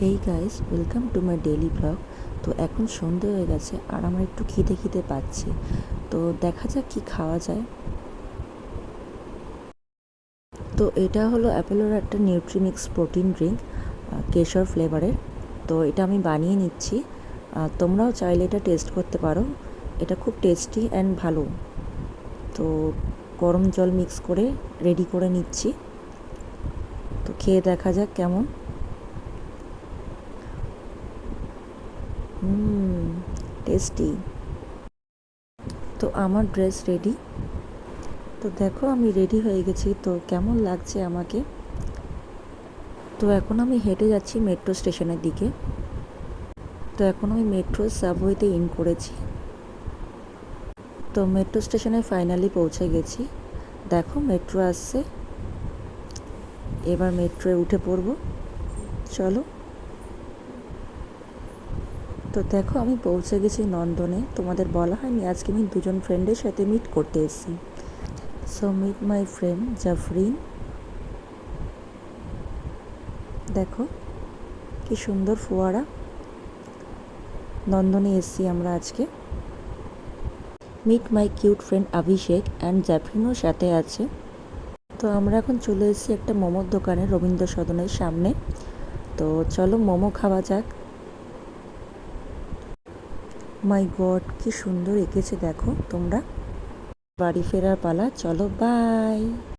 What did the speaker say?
Hey guys, welcome to my daily blog. তো এখন সন্ধে হয়ে গেছে আর আমার একটু খিদে খিদে পাচ্ছে। তো দেখা যাক কি খাওয়া যায়। তো এটা হলো অ্যাপেলোর একটা নিউট্রিমিক্স প্রোটিন ড্রিঙ্ক, কেশর ফ্লেভারের। তো এটা আমি বানিয়ে নিচ্ছি। তোমরাও চাইলে এটা টেস্ট করতে পারো। এটা খুব টেস্টি অ্যান্ড ভালো। তো গরম জল মিক্স করে রেডি করে নিচ্ছি। তো খেয়ে দেখা যাক কেমন। টেস্টি। তো আমার ড্রেস রেডি। তো দেখো আমি রেডি হয়ে গেছি। তো কেমন লাগছে আমাকে। তো এখন আমি হেঁটে যাচ্ছি মেট্রো স্টেশনের দিকে। তো এখন আমি মেট্রো সাবওয়েতে ইন করেছি। তো মেট্রো স্টেশনে ফাইনালি পৌঁছে গেছি। দেখো মেট্রো আসছে, এবার মেট্রোয় উঠে পড়ব। চলো। তো দেখো আমি পৌঁছে গেছি নন্দনে। তোমাদের বলা হয়নি আজকে আমি দুজন ফ্রেন্ডের সাথে মিট করতে এসেছি। So meet my friend Jafrin. দেখো কি সুন্দর ফোয়ারা। নন্দনে এসেছি আমরা আজকে। Meet my cute friend Abhishek and জাফরিনও সাথে আছে। তো আমরা এখন চলে এসেছি একটা মোমোর দোকানে রবীন্দ্র সদনের সামনে। তো চলো মোমো খাওয়া যাক। মাই গড কি সুন্দর এঁকেছে দেখো তোমরা। বাড়ি ফেরার পালা, চলো বাই।